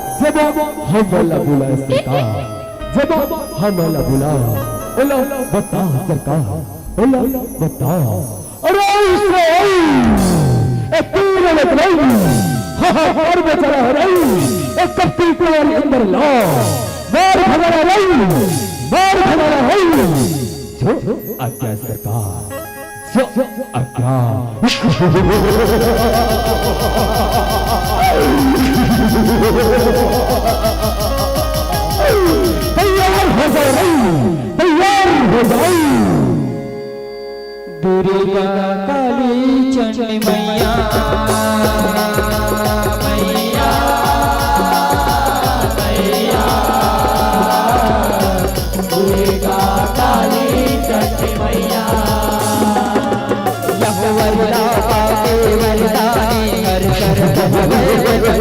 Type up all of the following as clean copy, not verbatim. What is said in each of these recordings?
हमला बुला सरकार, जब हमला बुला ओला बता सरकार, ओला बता अरे ए पूरे लगलाई हर बेचारा रही एक कपटी को अंदर ला मार भगरा रही मार भगरा रही जो आज्ञा सरकार जो आज्ञा तैयार हो जाओ दुर्गा काली चंडी मैया मैया मैया दुर्गा काली चंडी मैया यह वरदा पाके वरदानी हर कर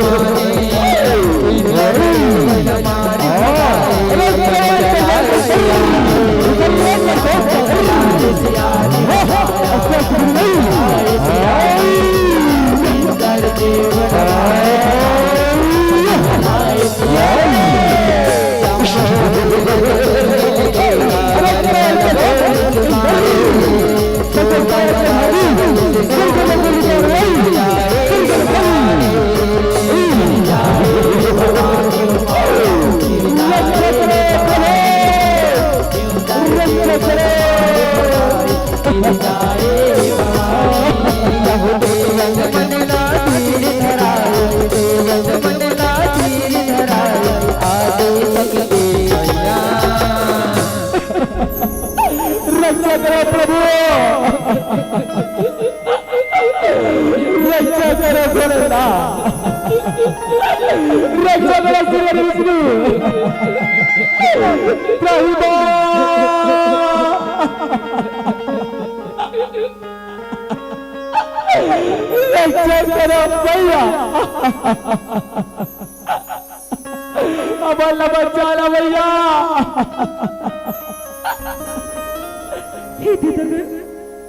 भगवान बच्चा भैया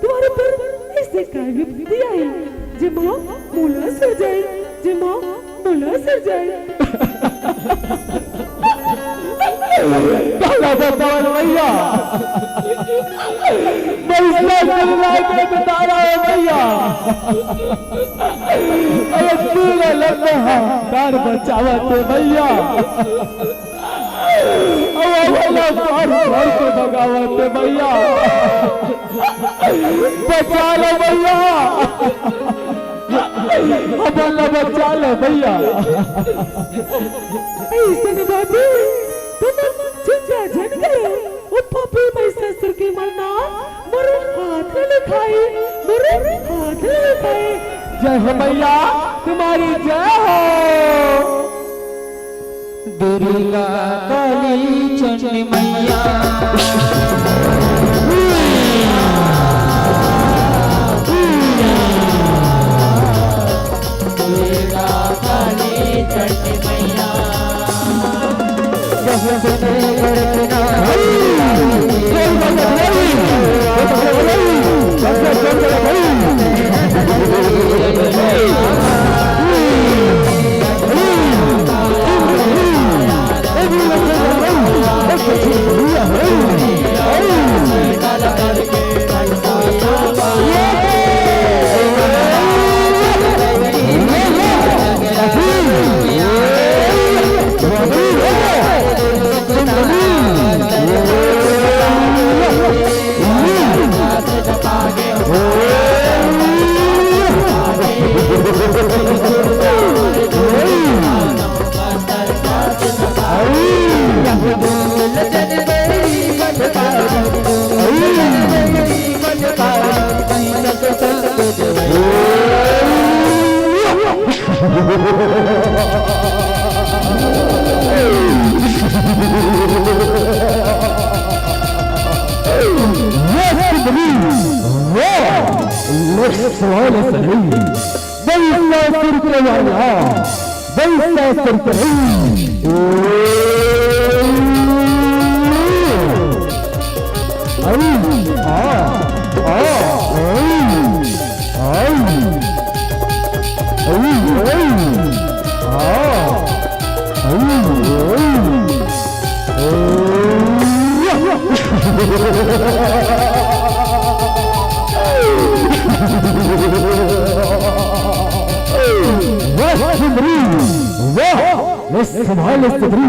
तुम्हारे पर इससे काय विपत्ति आई जे मां मोला सर जाए जे मां मोला सर जाए काला बताओ भैया मैं इसमें लाइफ में बता रहा हूं भैया अरे पूरा लगता है कार बचावते भैया घर के भगावते भैया बचा लो भैया बचा लो भैया ऐसे बाबू तुम चिंता जन करो वो पापी पैसा सर के मरना मेरे हाथ में लिखाई मेरे हाथ में लिखाई जय हो भैया तुम्हारी जय हो दुर्गा काली चंडी मैया दुर्गा काली चंडी मैया शास्त्र संभाल सदरी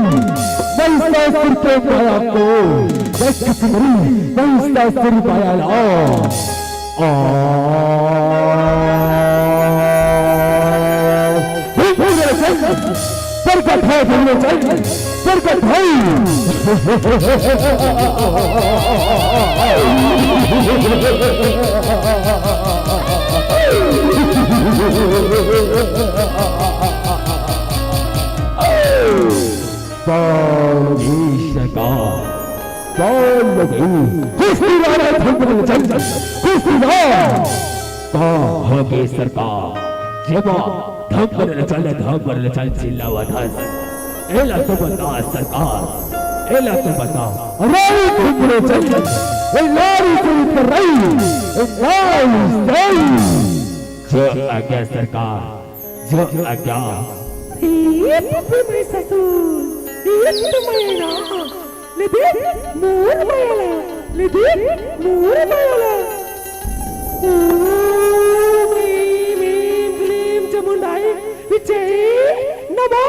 शास्त्र के पाया को शास्त्र पाया प्रकट है प्रकट है सरकार जेव्हा धमकर चल चिल्लावा धस एला तो बता सरकार एला तो बता अरे धमकर चल लारी से रही जो आज्ञा सरकार जो आज्ञा ये पप्पी में ससुर ये तुम्हारा लेदे मोर मायाला लेदे मोर मायाला मुंडाई विजय नमो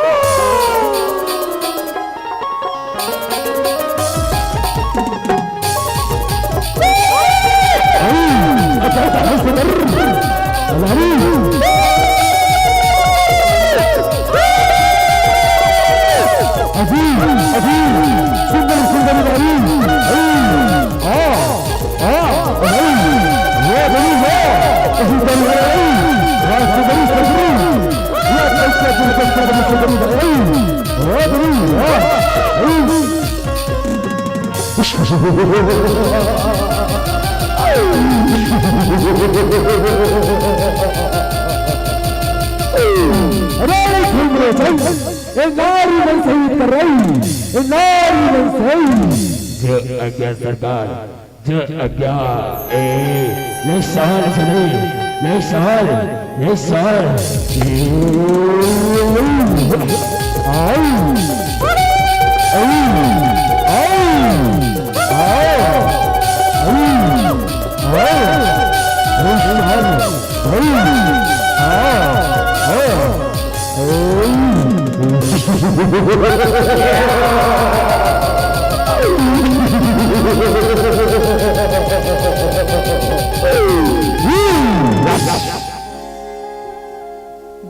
सरकार जो आज्ञा निशान निशान निशान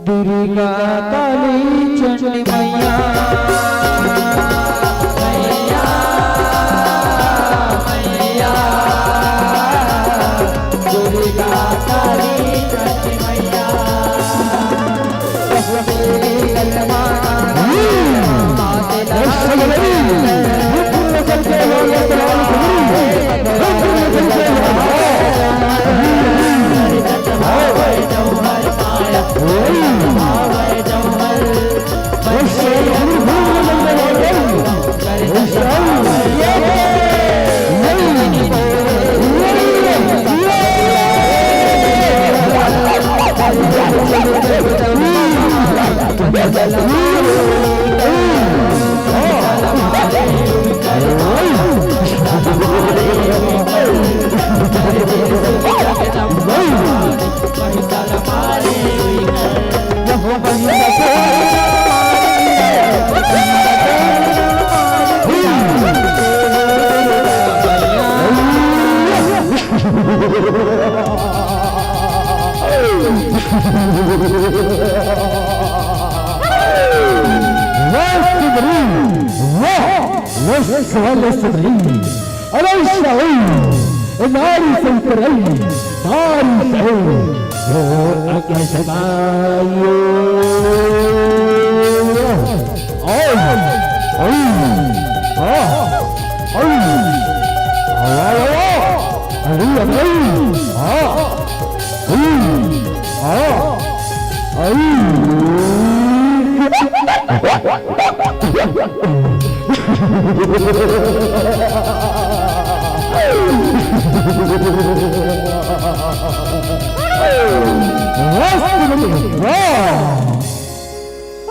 दुर्गा काली चंडी मैया मैया मैया दुर्गा काली चंडी मैया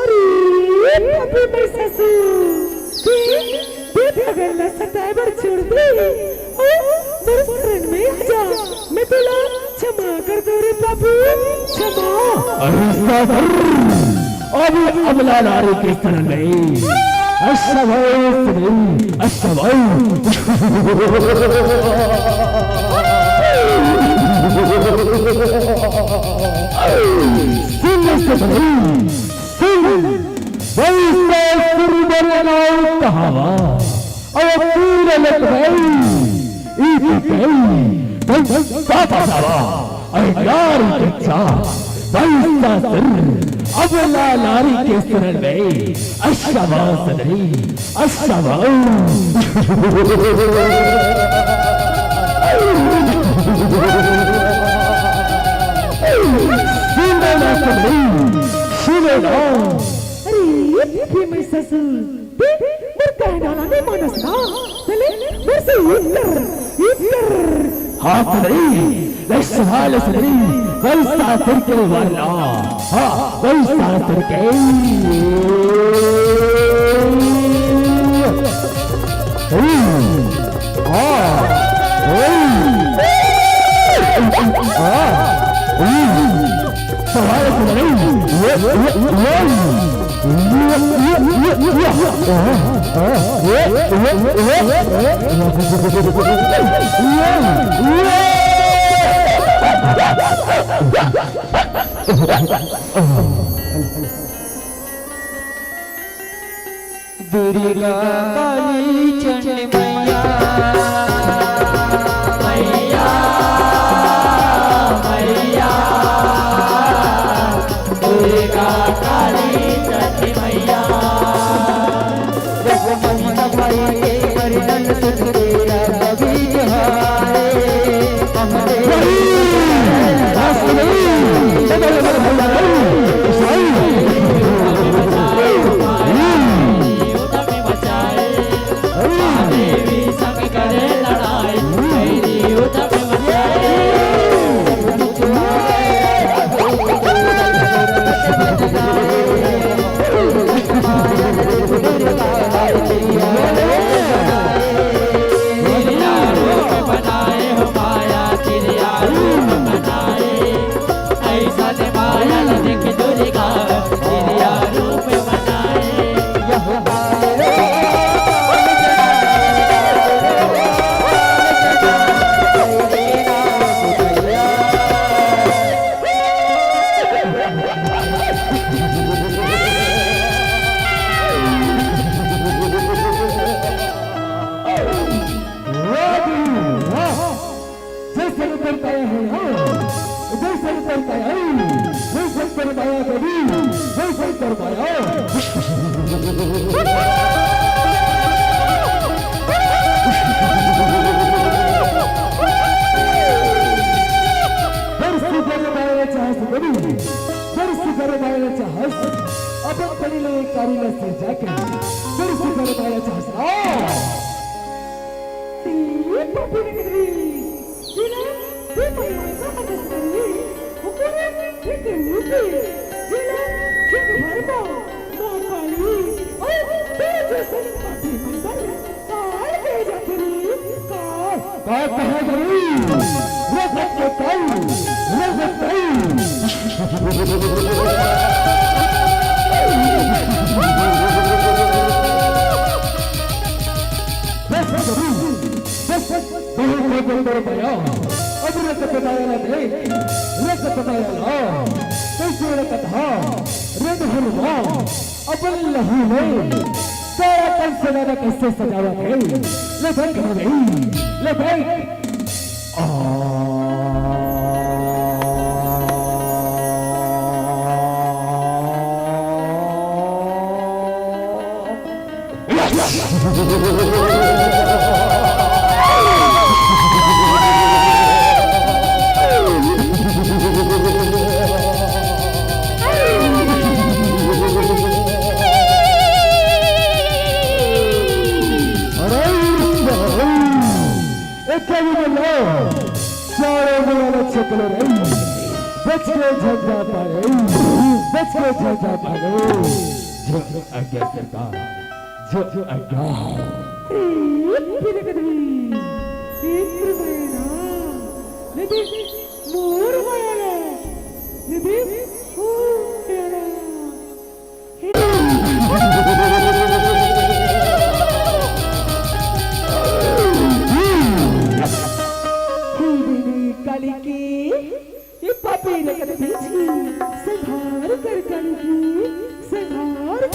अरे पापी महिषासुर अगर न सताए बर छोड़ दे मेरे शरण में आ जा मैं तुला क्षमा कर दूं रे पापी क्षमा। अभी अमला नारी के शरण में अबला नारी के शरण में अशवा सदरी अशवा अरे महिषासुर मर कहना नहीं मानस ना चले मुझसे उत्तर हाँ सदरी लक्ष्मण सदरी वैसा सिर वाला हाँ वैसा सिर के सवाल दुर्गा काली चंडी मैया मैया मैया दुर्गा काली चंडी मैया कैसे सजावट है ले भाई कहाँ गई ले भाई सच्चा भी बोलो चारों बुलाना चकलो रही बच के झंझा पारे बच के झंझा पारे जो आज्ञा सरकार जो आज्ञा फिर कभी एक महीना निधि मोर माया निधि ओ तेरा काली की ये पापी लगत पीछे संहार कर काली की संहार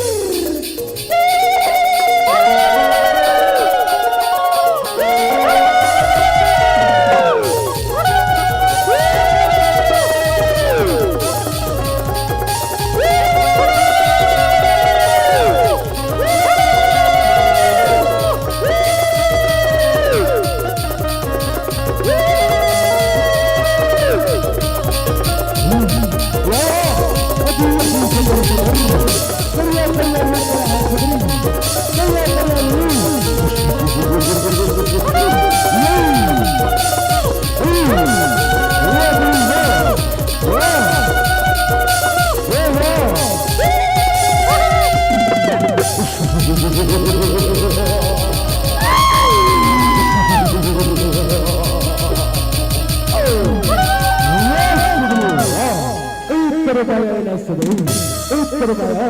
उत्तर गया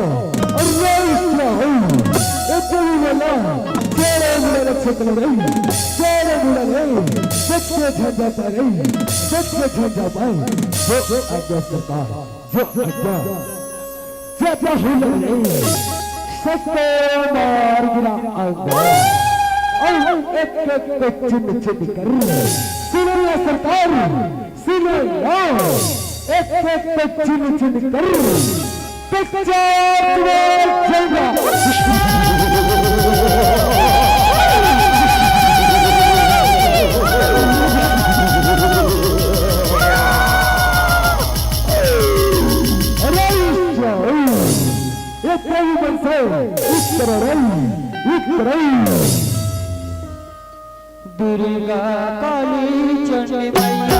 और मैं इसका हूँ इतनी वाला तेरे मुझे छकल रही तेरे मुझे नहीं सच्चे झंझा पाए सच्चे झंझा पाए जो आज्ञा सरकार जो आज्ञा जब हुल नहीं सत्य मार गिरा आज्ञा और एक चिन्ह चिन्ह कर सुनो सरकार सुनो एक चिन्ह चिन्ह कर कच्चा चलगा दुर्गा काली चंडी मैया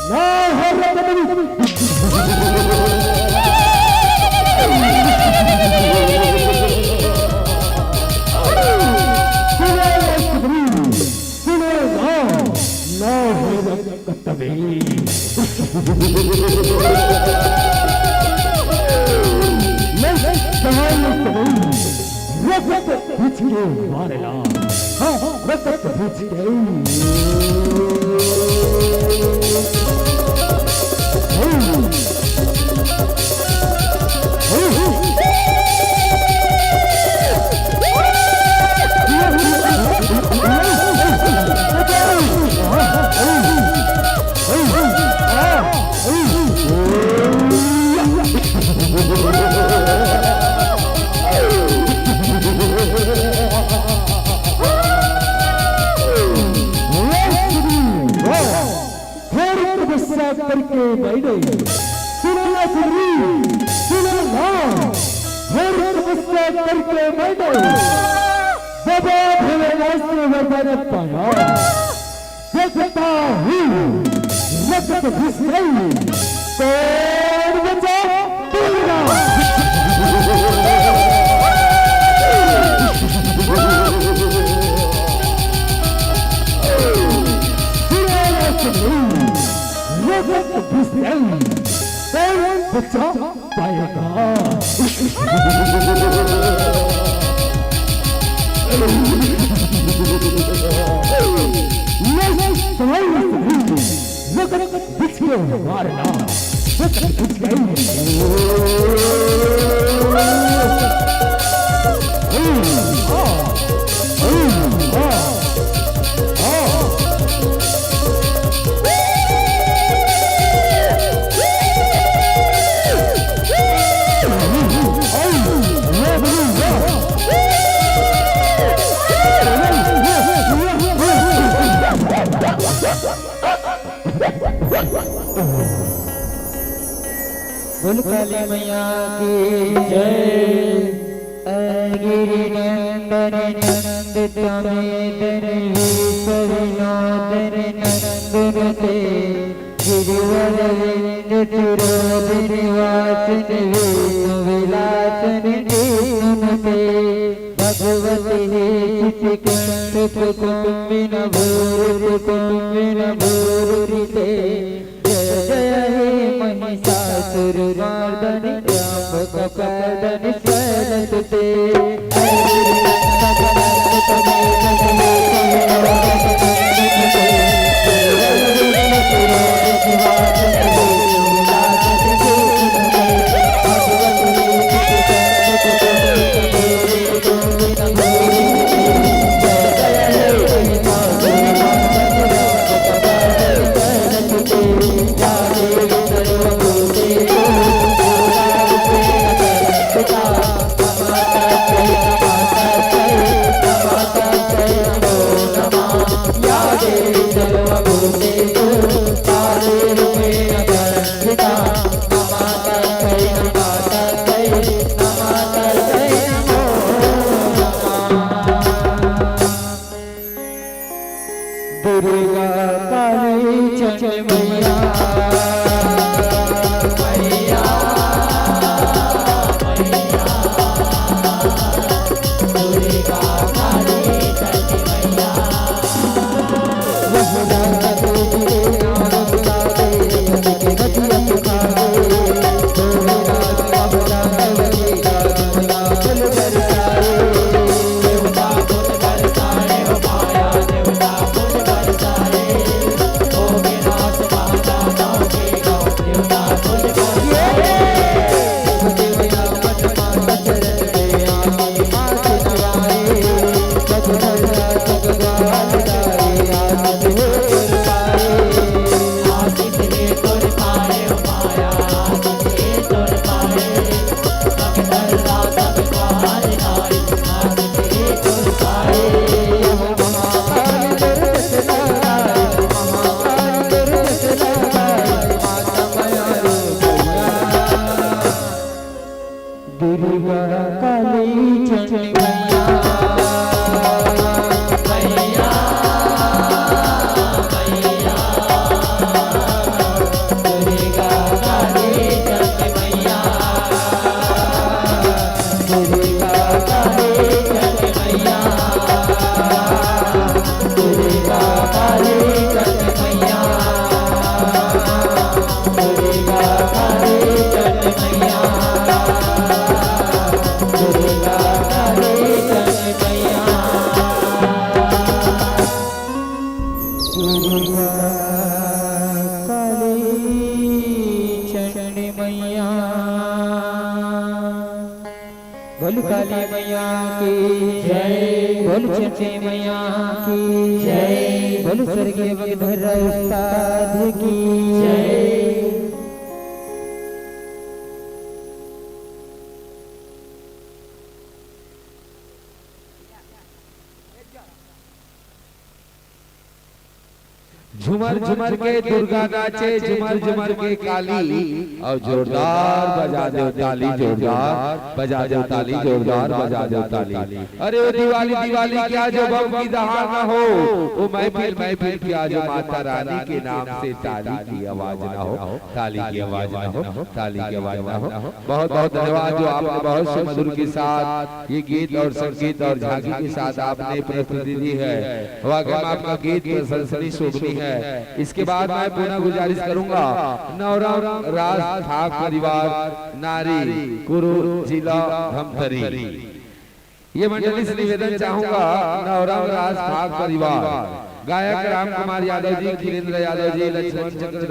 ना हो करके बैठे सुनो ना सुनरी सुनो ना हर तपस्या करके बैठे बाबा भोलेनाथ ने वरदान पाया देखता हूँ रक्त घुस गई कौन बचा तेरा कौन बचा पाएगा मारना बोल काली मैया की जय। गिरि नंदन नंदित मेदन विश्वविनोदन नंदनते गिरिवर विंद चिरोदन वासन विष्णु विलासन जीवनते भगवती चित्कंड कुंभिन भूर कुंभिन भूरिते जय जय हे महिषासुर मर्दन त्र्यंबकर्दन शरणते दुर्गा काली चंड मैया मैया दुर्गा काली चंड मैया वसुधा तुझे आरती दे के गतिया पुकारे दुर्गा बाबा गवैया दुर्गा फूल बरसाए देवता फूल बरसाए हो माया देवता फूल बरसाए ओ विनाश माता के काली चंडी मैया बोल काली मैया की जय, बोल चंडी मैया की जय, बोल स्वर्गीय भगधर उस्ताद की जय। झुमर झुमर के दुर्गा नाचे, झुमर झुमर के काली, और जोरदार बजा दो ताली, जोरदार बजा दो ताली, जोरदार बजा दो ताली। अरे वो दिवाली दिवाली क्या जो बम की दहाड़ हो, वो महफिल महफिल क्या जो माता रानी के नाम से ताली की आवाज ना हो, ताली की आवाज ना हो, ताली की आवाज ना हो। बहुत बहुत धन्यवाद जो आपने बहुत से मधुर के साथ ये गीत और संगीत और झांकी के साथ आपने प्रस्तुति दी है। वाकई में आपका गीत प्रशंसनीय शोभनीय है। इसके बाद मैं पुनः गुजारिश करूंगा नवरंग राज ठाक परिवार नारी कुरु जिला धमतरी, ये मंडली से निवेदन चाहूंगा नवरंग राज ठाक परिवार, गायक राम कुमार यादव जी, धीरेन्द्र यादव जी, लक्ष्मण चंद्र